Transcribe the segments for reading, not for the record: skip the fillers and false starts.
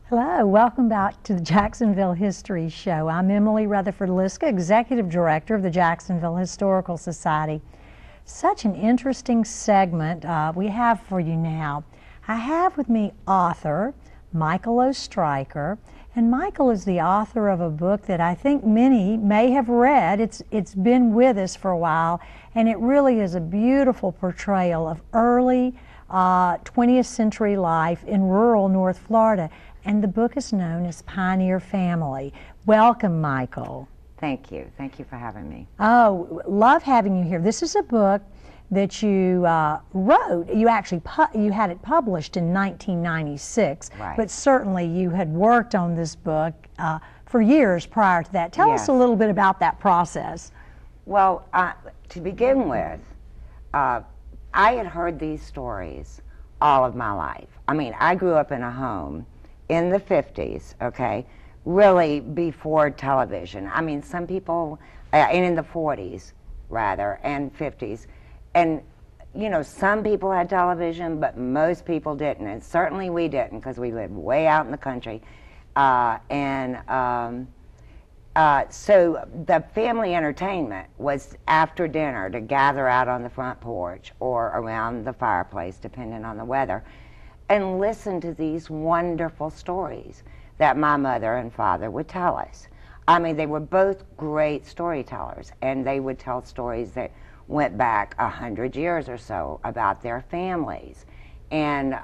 Hello, welcome back to the Jacksonville History Show. I'm Emily Rutherford-Liska, Executive Director of the Jacksonville Historical Society. Such an interesting segment we have for you now. I have with me author Michael Oesterreicher, and Michael is the author of a book that I think many may have read. It's been with us for a while, and it really is a beautiful portrayal of early 20th century life in rural North Florida. And the book is known as Pioneer Family. Welcome, Michael. Thank you. Thank you for having me. Oh, love having you here. This is a book that you wrote. You actually you had it published in 1996, right. But certainly you had worked on this book for years prior to that. Tell us a little bit about that process. Well, to begin with, I had heard these stories all of my life. I mean, I grew up in a home in the 50s, okay, really before television. I mean, some people, and in the 40s, rather, and 50s. And, you know, some people had television, but most people didn't. And certainly we didn't, because we lived way out in the country. So the family entertainment was after dinner to gather out on the front porch or around the fireplace, depending on the weather, and listen to these wonderful stories that my mother and father would tell us. I mean, they were both great storytellers, and they would tell stories that went back 100 years or so about their families. And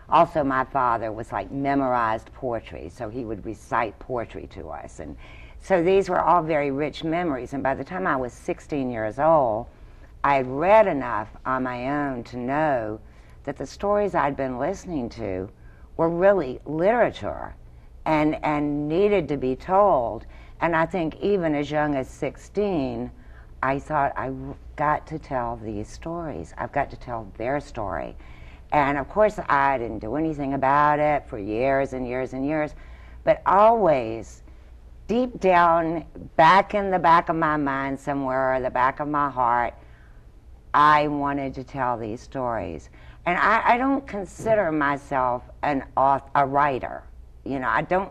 also my father was like memorized poetry, so he would recite poetry to us. And so these were all very rich memories. And by the time I was 16 years old, I had read enough on my own to know that the stories I'd been listening to were really literature and needed to be told. And I think even as young as 16, I thought, I've got to tell these stories. I've got to tell their story. And of course, I didn't do anything about it for years and years and years, but always, deep down, back in the back of my mind somewhere, or the back of my heart, I wanted to tell these stories. And I don't consider myself a writer. You know, I'm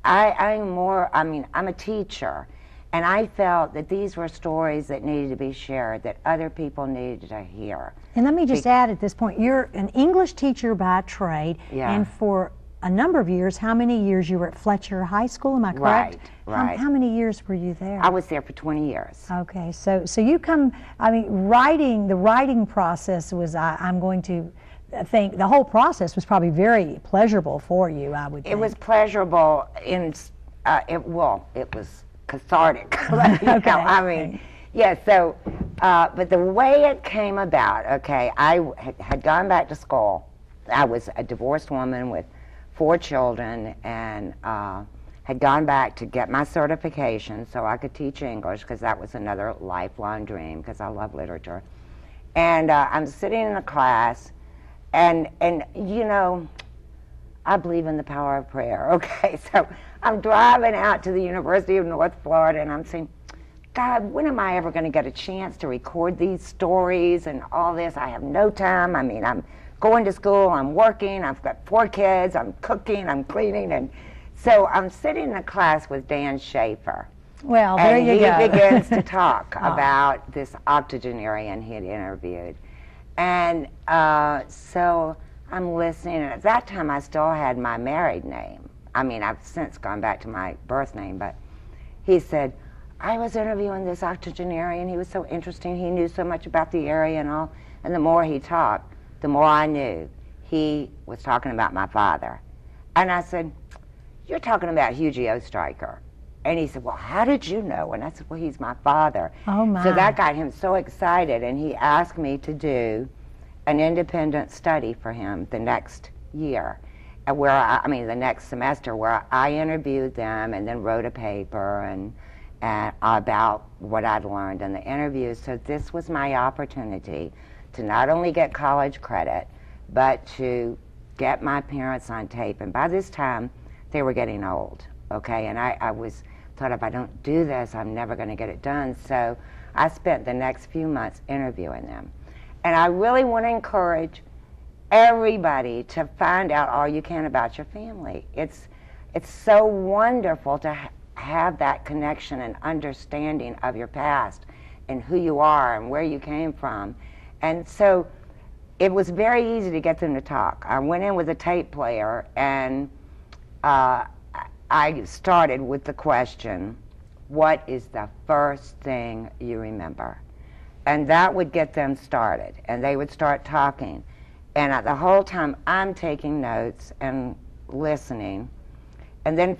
a teacher. And I felt that these were stories that needed to be shared, that other people needed to hear. And let me just add at this point, you're an English teacher by trade, and for a number of years, how many years you were at Fletcher High School, am I correct? Right. How many years were you there? I was there for 20 years. Okay, so you come, I mean, the writing process was, I'm going to think, the whole process was probably very pleasurable for you, I would think. It was pleasurable it was cathartic. Okay. I mean, yeah, so, but the way it came about, okay, I had gone back to school. I was a divorced woman with 4 children, and had gone back to get my certification so I could teach English, because that was another lifelong dream, because I love literature. And I'm sitting in a class, and you know, I believe in the power of prayer, okay? So I'm driving out to the University of North Florida, and I'm saying, God, when am I ever going to get a chance to record these stories and all this? I have no time. I mean, I'm going to school, I'm working, I've got 4 kids, I'm cooking, I'm cleaning, and so I'm sitting in a class with Dan Schaefer. Well, there you go. And he begins to talk about this octogenarian he had interviewed. And so I'm listening, and at that time I still had my married name. I mean, I've since gone back to my birth name, but he said, I was interviewing this octogenarian, he was so interesting, he knew so much about the area and all, and the more he talked, the more I knew he was talking about my father. And I said, you're talking about Hughie Oesterreicher. And he said, well, how did you know? And I said, well, he's my father. Oh, my. So that got him so excited, and he asked me to do an independent study for him the next year, the next semester, where I interviewed them and then wrote a paper and about what I'd learned in the interviews. So this was my opportunity to not only get college credit, but to get my parents on tape. And by this time, they were getting old, okay? And I thought, if I don't do this, I'm never going to get it done. So I spent the next few months interviewing them. And I really want to encourage everybody to find out all you can about your family. It's so wonderful to have that connection and understanding of your past and who you are and where you came from. And so it was very easy to get them to talk. I went in with a tape player, and I started with the question, what is the first thing you remember? And that would get them started, and they would start talking. And the whole time I'm taking notes and listening, and then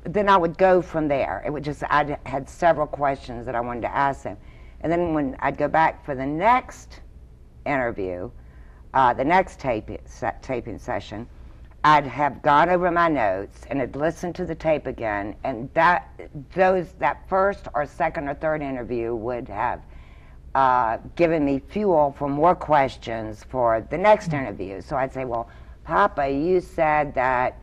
then I would go from there. It would I had several questions that I wanted to ask them. And then when I'd go back for the next interview, the next taping session, I'd have gone over my notes and had listened to the tape again, and that first or second or third interview would have given me fuel for more questions for the next interview. So I'd say, well, Papa, you said that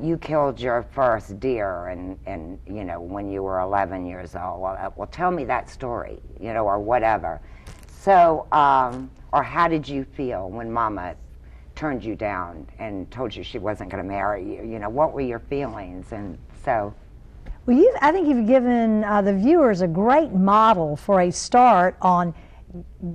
you killed your first deer and you know, when you were 11 years old. Well, tell me that story, you know, or whatever. So, or how did you feel when Mama turned you down and told you she wasn't going to marry you? You know, what were your feelings? And so... Well, I think you've given the viewers a great model for a start on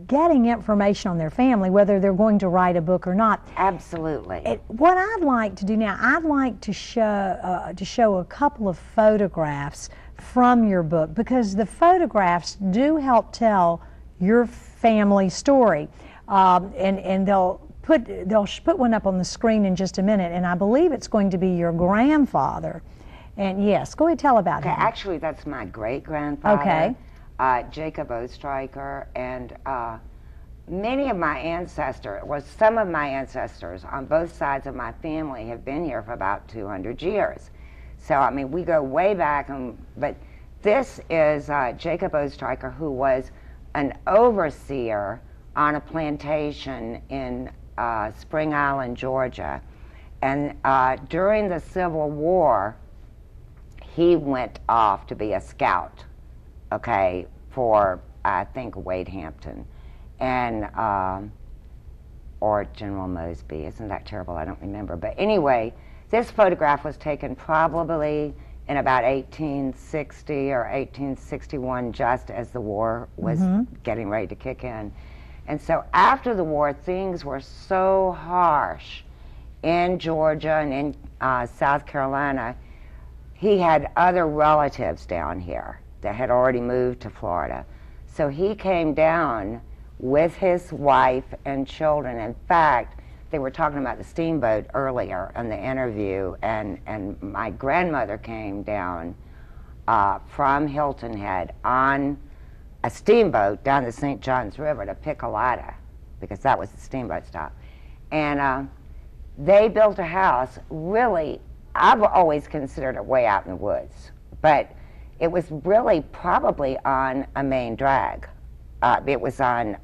getting information on their family, whether they're going to write a book or not. Absolutely. What I'd like to do now, I'd like to show a couple of photographs from your book, because the photographs do help tell your family story, and they'll put one up on the screen in just a minute, and I believe it's going to be your grandfather. And yes, go ahead, tell about him. Actually, that's my great-grandfather. Okay. Jacob Oesterreicher, and many of my ancestors, some of my ancestors on both sides of my family have been here for about 200 years. So, I mean, we go way back, but this is Jacob Oesterreicher, who was an overseer on a plantation in Spring Island, Georgia. And during the Civil War, he went off to be a scout, okay, for, I think, Wade Hampton, and, or General Mosby. Isn't that terrible? I don't remember. But anyway, this photograph was taken probably in about 1860 or 1861, just as the war was getting ready to kick in. And so after the war, things were so harsh in Georgia and in South Carolina. He had other relatives down here that had already moved to Florida. So he came down with his wife and children. In fact, they were talking about the steamboat earlier in the interview, and my grandmother came down from Hilton Head on a steamboat down the St. Johns River to Piccolata, because that was the steamboat stop. And they built a house, really, I've always considered it way out in the woods, but it was really probably on a main drag. It was on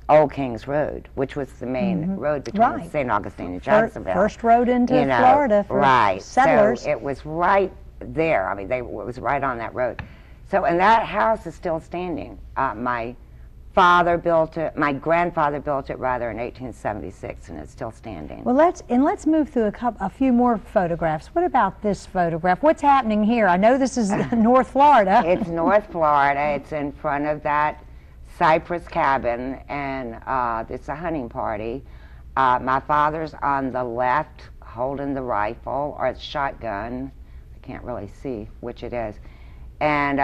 Old Kings Road, which was the main road between St. Augustine and Jacksonville. First road into Florida for settlers. So it was right there. I mean, it was right on that road. So, and that house is still standing. My father built it, my grandfather built it rather in 1876, and it's still standing. Well, let's move through a few more photographs. What about this photograph? What's happening here? I know this is North Florida. It's North Florida. It's in front of that cypress cabin, and it's a hunting party. My father's on the left holding the rifle or the shotgun. I can't really see which it is. And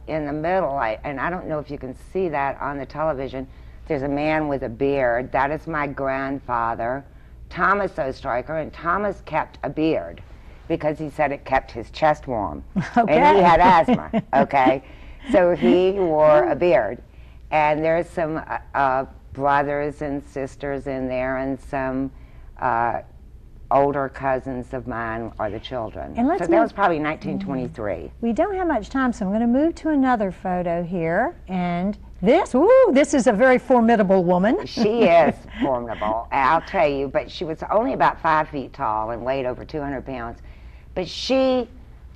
in the middle, and I don't know if you can see that on the television, there's a man with a beard. That is my grandfather, Thomas Oesterreicher, and Thomas kept a beard because he said it kept his chest warm. Okay. And he had asthma, okay? So he wore a beard. And there's some brothers and sisters in there, and some older cousins of mine are the children. And so that was probably 1923. We don't have much time, so I'm going to move to another photo here. And this is a very formidable woman. She is formidable, I'll tell you, but she was only about 5 feet tall and weighed over 200 pounds. But she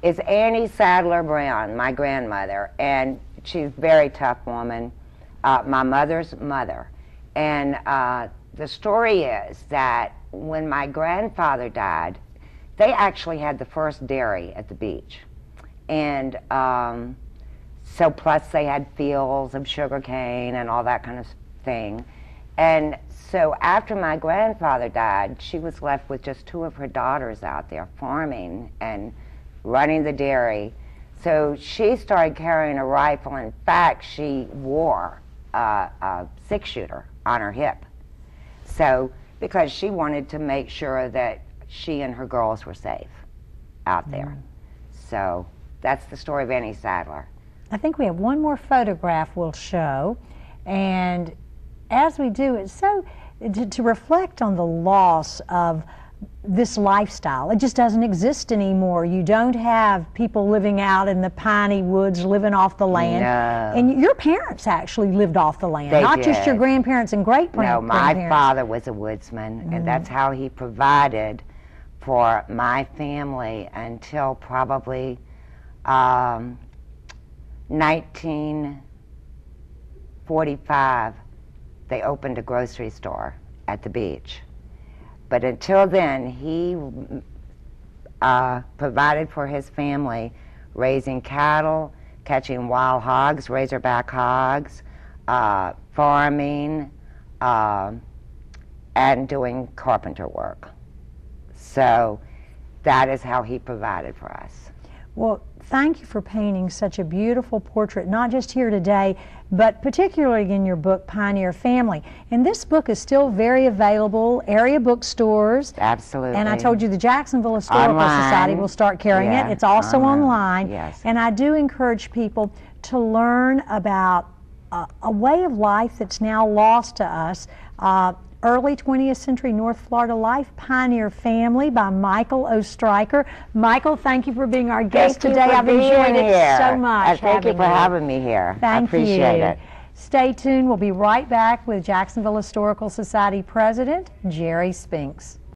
is Annie Sadler Brown, my grandmother, and she's a very tough woman, my mother's mother. And the story is that when my grandfather died, they actually had the first dairy at the beach. And so plus they had fields of sugar cane and all that kind of thing. And so after my grandfather died, she was left with just 2 of her daughters out there farming and running the dairy. So she started carrying a rifle. In fact, she wore a 6-shooter on her hip. So, because she wanted to make sure that she and her girls were safe out there. So that's the story of Annie Sadler. I think we have one more photograph we'll show, and as we do, it's so to reflect on the loss of this lifestyle. It just doesn't exist anymore. You don't have people living out in the piney woods, living off the land. No. And your parents actually lived off the land, They not just did. your grandparents and great-grandparents. No, my father was a woodsman, and that's how he provided for my family until probably 1945. They opened a grocery store at the beach. But until then, he provided for his family, raising cattle, catching wild hogs, razorback hogs, farming, and doing carpenter work. So that is how he provided for us. Well, thank you for painting such a beautiful portrait, not just here today, but particularly in your book, Pioneer Family. And this book is still very available, area bookstores. Absolutely. And I told you the Jacksonville Historical Society will start carrying it. It's also online. Yes. And I do encourage people to learn about a way of life that's now lost to us. Early 20th Century North Florida Life, Pioneer Family by Michael Oesterreicher. Michael, thank you for being our guest today. I've enjoyed it so much. Thank you for having me here. I appreciate it. Stay tuned. We'll be right back with Jacksonville Historical Society President Jerry Spinks.